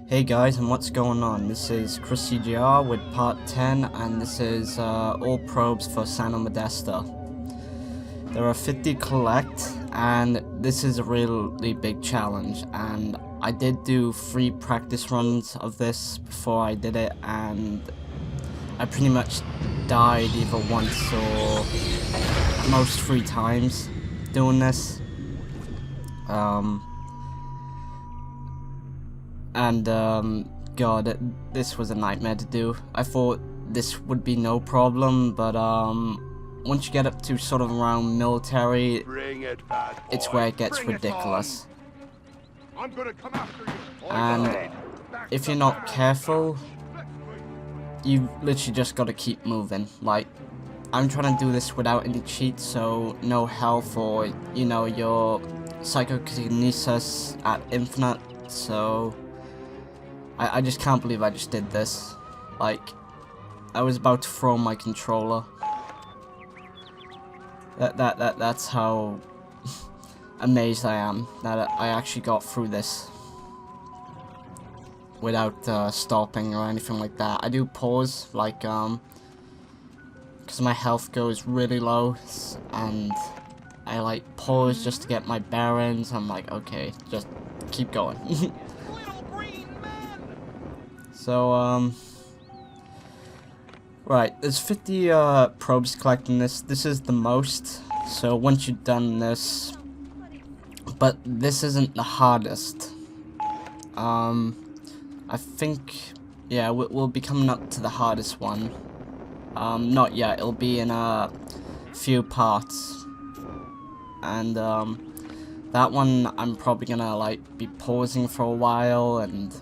Hey guys, and what's going on? This is Chris CGR with part 10, and this is all probes for San Modesta. There are 50 collect, and this is a really big challenge, and I did do 3 practice runs of this before I did it, and I pretty much died either once or at most 3 times doing this. God, this was a nightmare to do. I thought this would be no problem, but once you get up to sort of around military, it's where it gets ridiculous. I'm gonna come after you. And if you're not careful, you literally just gotta keep moving. Like, I'm trying to do this without any cheats, so no health or, you know, your psychokinesis at infinite, so I just can't believe I just did this. Like, I was about to throw my controller. That's how amazed I am that I actually got through this without stopping or anything like that. I do pause, like, because my health goes really low, and I like pause just to get my bearings. I'm like, okay, just keep going. So, right, there's 50 probes collecting this. This is the most, so once you've done this, but this isn't the hardest. I think, yeah, we'll be coming up to the hardest one. Not yet, it'll be in a few parts. And, that one I'm probably gonna, like, be pausing for a while, and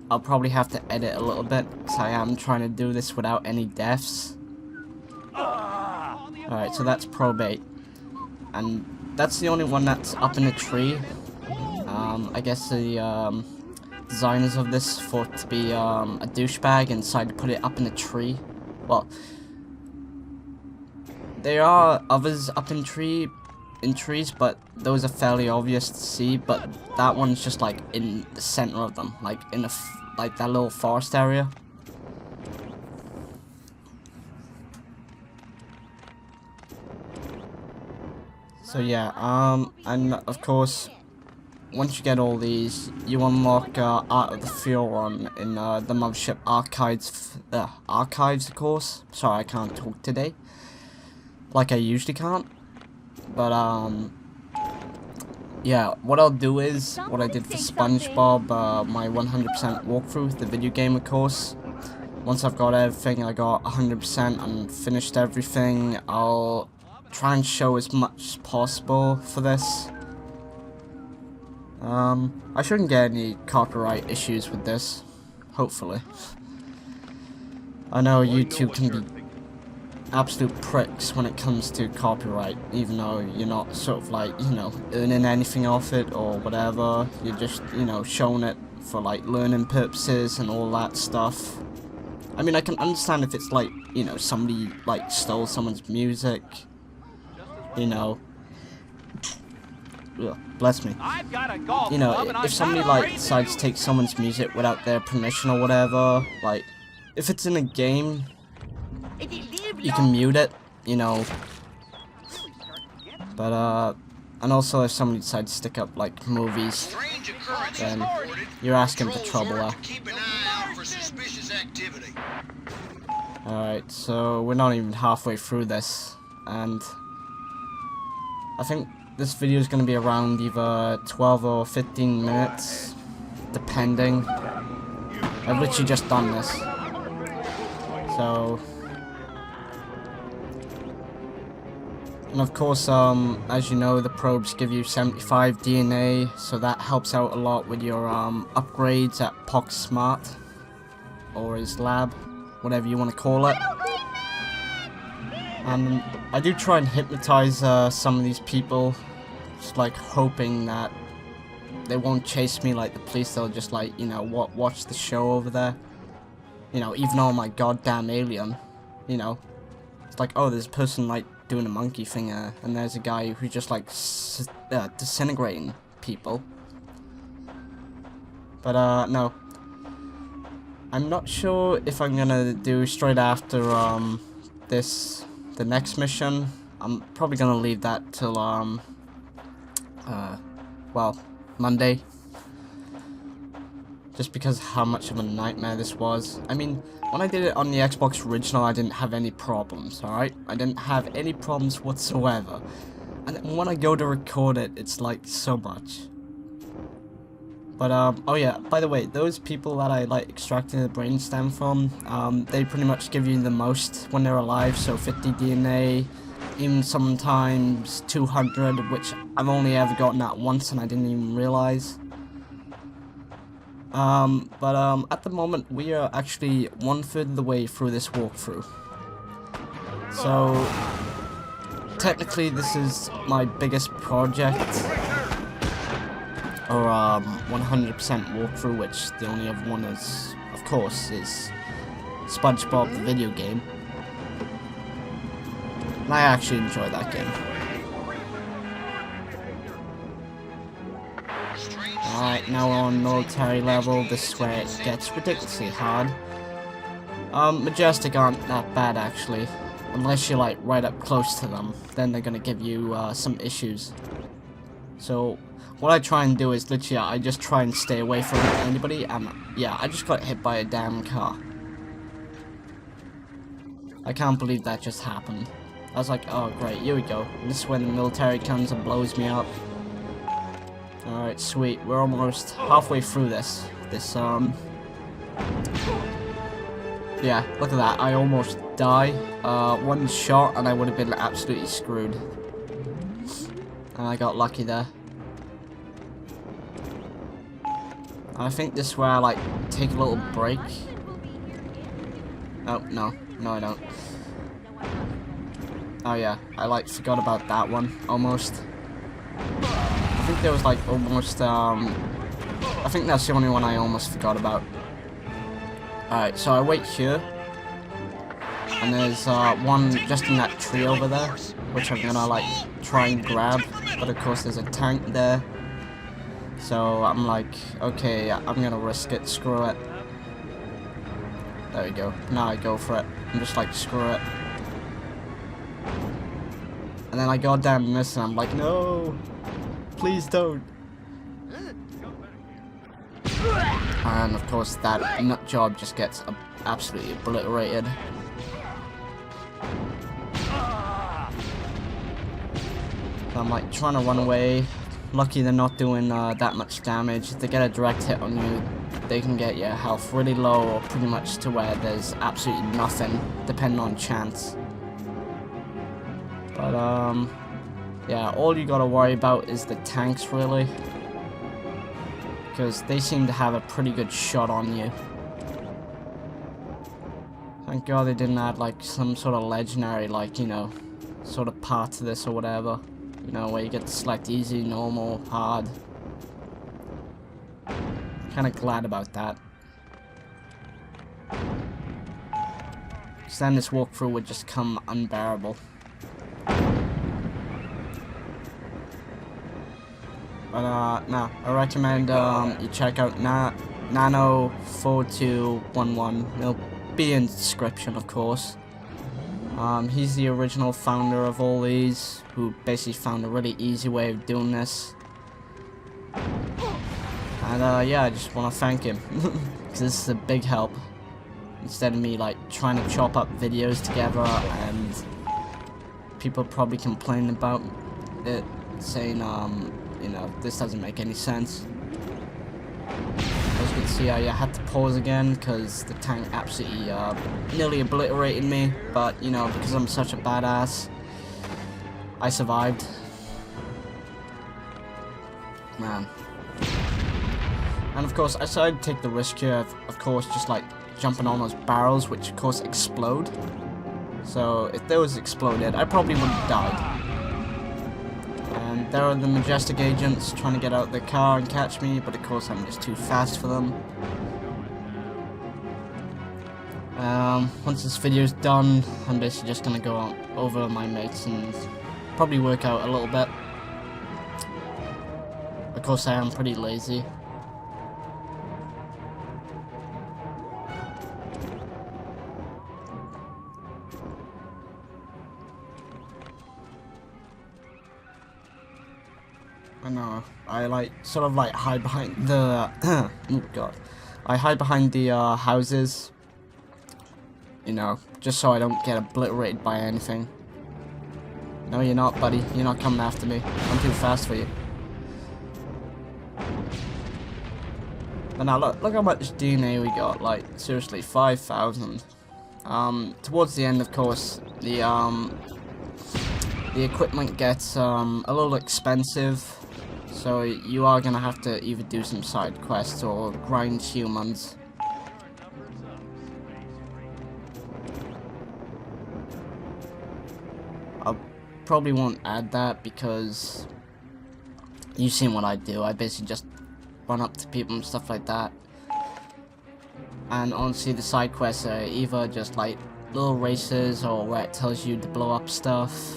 I'll probably have to edit a little bit, because I am trying to do this without any deaths. Alright, so that's probe 8. And that's the only one that's up in the tree. I guess the designers of this thought to be a douchebag and decided to put it up in a tree. Well, there are others up in trees, but those are fairly obvious to see, but that one's just like in the center of them, like in the like that little forest area. So yeah, and of course, once you get all these, you unlock Art of the Furon in the Mothership Archives, of course. Sorry, I can't talk today, like I usually can't. But, yeah, what I'll do is, what I did for SpongeBob, my 100% walkthrough, the video game, of course. Once I've got everything, I got 100% and finished everything, I'll try and show as much as possible for this. I shouldn't get any copyright issues with this, hopefully. I know YouTube can be absolute pricks when it comes to copyright, even though you're not sort of like, you know, earning anything off it or whatever. You're just, you know, showing it for like learning purposes and all that stuff. I mean, I can understand if it's like, you know, somebody like stole someone's music, you know. Ugh, bless me. You know, if somebody like decides to take someone's music without their permission or whatever, like, if it's in a game, you can mute it, you know, but, and also if somebody decides to stick up, like, movies, then you're asking for trouble. Alright, so we're not even halfway through this, and I think this video is going to be around either 12 or 15 minutes, depending. I've literally just done this, so. And of course, as you know, the probes give you 75 DNA, so that helps out a lot with your upgrades at Pox Smart, or his lab, whatever you want to call it. And I do try and hypnotize some of these people, just like hoping that they won't chase me like the police. They'll just like, you know, watch the show over there. You know, even though I'm like goddamn alien, you know, it's like, oh, there's a person like doing a monkey thing, and there's a guy who's just like disintegrating people. But no. I'm not sure if I'm gonna do straight after the next mission. I'm probably gonna leave that till well, Monday. Just because how much of a nightmare this was. I mean, when I did it on the Xbox original, I didn't have any problems, alright? I didn't have any problems whatsoever. And when I go to record it, it's like so much. But, oh yeah, by the way, those people that I, like, extracted the brainstem from, they pretty much give you the most when they're alive, so 50 DNA, even sometimes 200, which I've only ever gotten that once and I didn't even realize. At the moment, we are actually 1/3 of the way through this walkthrough. So, technically, this is my biggest project. Or 100% walkthrough, which the only other one is, of course, is SpongeBob the video game. And I actually enjoy that game. Alright, now we're on military level. This is where it gets ridiculously hard. Majestic aren't that bad actually, unless you're like right up close to them. Then they're gonna give you some issues. So what I try and do is literally I just try and stay away from anybody, and yeah, I just got hit by a damn car. I can't believe that just happened. I was like, oh great, here we go. This is when the military comes and blows me up. Alright, sweet. We're almost halfway through this. Yeah, look at that. I almost died. One shot and I would have been absolutely screwed. And I got lucky there. I think this is where I like take a little break. Oh, no. No, I don't. Oh yeah, I like forgot about that one, almost. I think there was like almost, I think that's the only one I almost forgot about. Alright, so I wait here. And there's one just in that tree over there, which I'm gonna like try and grab. But of course there's a tank there. So I'm like, okay, I'm gonna risk it, screw it. There we go. Now I go for it. I'm just like, screw it. And then I goddamn miss and I'm like, no! Please don't! And of course that nut job just gets absolutely obliterated. So I'm like trying to run away. Lucky they're not doing that much damage. If they get a direct hit on you, they can get your health really low or pretty much to where there's absolutely nothing, depending on chance. But yeah, all you gotta worry about is the tanks really, because they seem to have a pretty good shot on you. Thank God they didn't add like some sort of legendary, like, you know, sort of part to this or whatever. You know, where you get to select easy, normal, hard. Kinda glad about that. Because then this walkthrough would just come unbearable. But no, I recommend you check out Nano4211. It'll be in the description, of course. He's the original founder of all these, who basically found a really easy way of doing this. And yeah, I just want to thank him, because this is a big help. Instead of me like trying to chop up videos together, and people probably complaining about it, saying you know, this doesn't make any sense. As you can see, I had to pause again because the tank absolutely nearly obliterated me, but you know, because I'm such a badass, I survived. Man. And of course, I decided to take the risk here of course, just like jumping on those barrels, which of course explode. So if those exploded, I probably would have died. And there are the Majestic agents trying to get out of the car and catch me, but of course I'm just too fast for them. Once this video's done, I'm basically just gonna go over my mates and probably work out a little bit. Of course I am pretty lazy. I know. I like sort of like hide behind the oh god. I hide behind the houses. You know, just so I don't get obliterated by anything. No, you're not, buddy. You're not coming after me. I'm too fast for you. But now look how much DNA we got. Like seriously, 5,000. Towards the end, of course, the equipment gets a little expensive, so you are gonna have to either do some side quests or grind humans. I probably won't add that because you've seen what I do. I basically just run up to people and stuff like that. And honestly, the side quests are either just like little races or where it tells you to blow up stuff.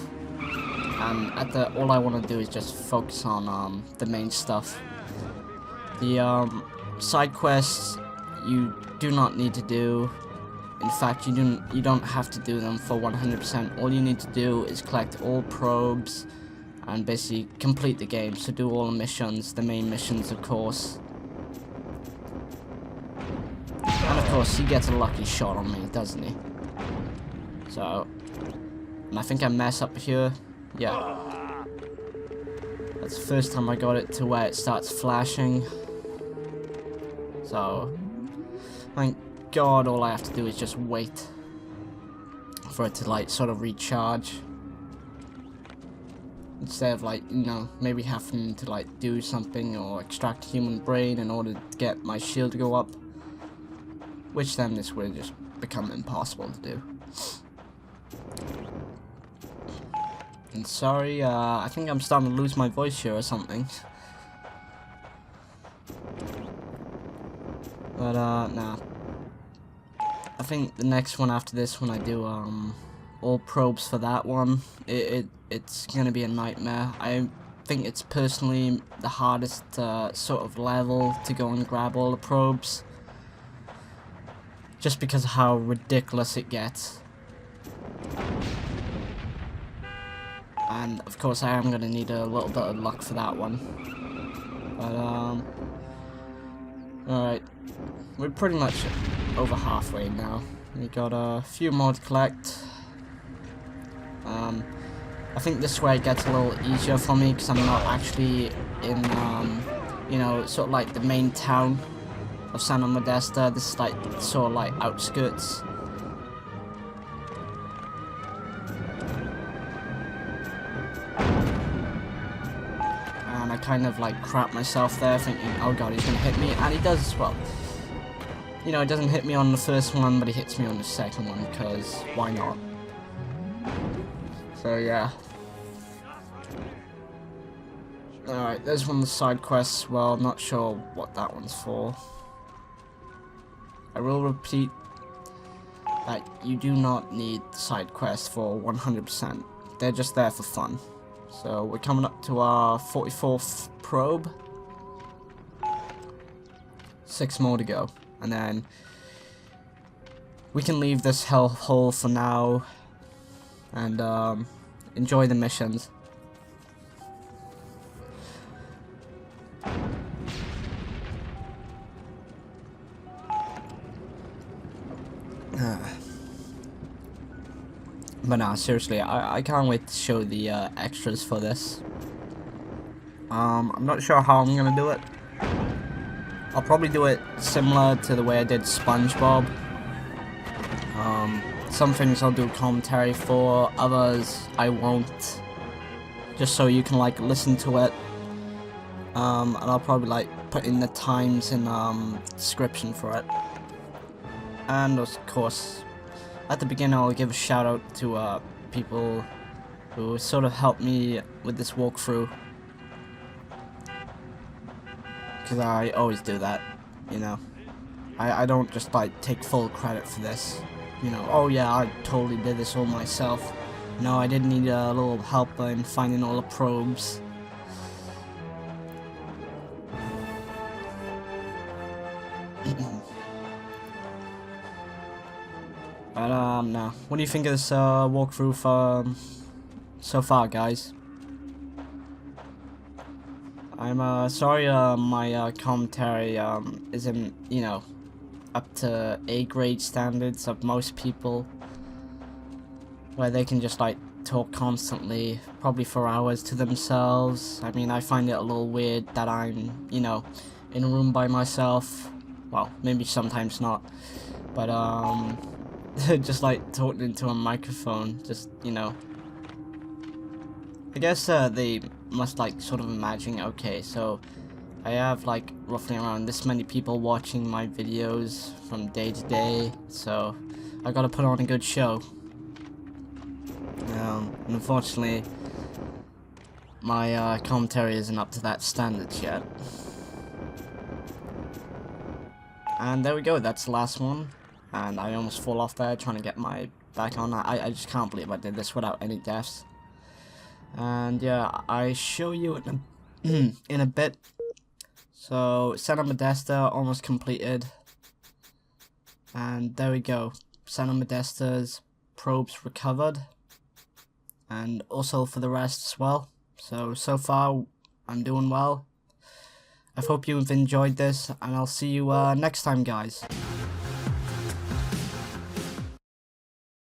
And all I want to do is just focus on the main stuff. The side quests you do not need to do. In fact, you don't have to do them for 100%. All you need to do is collect all probes and basically complete the game. So do all the missions, the main missions, of course. And of course, he gets a lucky shot on me, doesn't he? So, and I think I mess up here. Yeah. That's the first time I got it to where it starts flashing. So, thank God all I have to do is just wait for it to like sort of recharge. Instead of like, you know, maybe having to like do something or extract human brain in order to get my shield to go up. Which then this would just become impossible to do. And sorry, I think I'm starting to lose my voice here or something. But nah. I think the next one after this, when I do all probes for that one, it's gonna be a nightmare. I think it's personally the hardest sort of level to go and grab all the probes. Just because of how ridiculous it gets. And of course I am going to need a little bit of luck for that one. But alright. We're pretty much over halfway now. We got a few more to collect. I think this way it gets a little easier for me because I'm not actually in you know, sort of like the main town of Santa Modesta. This is like sort of like outskirts. And I kind of like crap myself there thinking, oh god, he's gonna hit me, and he does as well. You know, he doesn't hit me on the first one, but he hits me on the second one, because why not? So yeah. Alright, there's one of the side quests. Well, I'm not sure what that one's for. I will repeat that you do not need side quests for 100%. They're just there for fun. So we're coming up to our 44th probe. 6 more to go. And then we can leave this hellhole for now and enjoy the missions. But nah, seriously, I can't wait to show the extras for this. I'm not sure how I'm gonna do it. I'll probably do it similar to the way I did SpongeBob. Some things I'll do commentary for, others I won't. Just so you can like listen to it. And I'll probably like put in the times in description for it. And of course, at the beginning I'll give a shout out to people who sort of helped me with this walkthrough. Because I always do that, you know. I don't just like take full credit for this. You know, oh yeah, I totally did this all myself. No, I did need a little help in finding all the probes. But no. What do you think of this walkthrough so far, guys? I'm sorry my commentary isn't, you know, up to A grade standards of most people, where they can just like talk constantly, probably for hours to themselves. I mean, I find it a little weird that I'm, you know, in a room by myself. Well, maybe sometimes not, but just like talking into a microphone, just, you know. I guess they must like sort of imagine, okay, so I have like roughly around this many people watching my videos from day to day, so I gotta put on a good show. Unfortunately, my commentary isn't up to that standard yet. And there we go, that's the last one. And I almost fall off there trying to get my back on. I just can't believe I did this without any deaths. And yeah, I show you in a bit. So Santa Modesta almost completed, and there we go. Santa Modesta's probes recovered, and also for the rest as well. So far I'm doing well. I hope you've enjoyed this, and I'll see you next time, guys.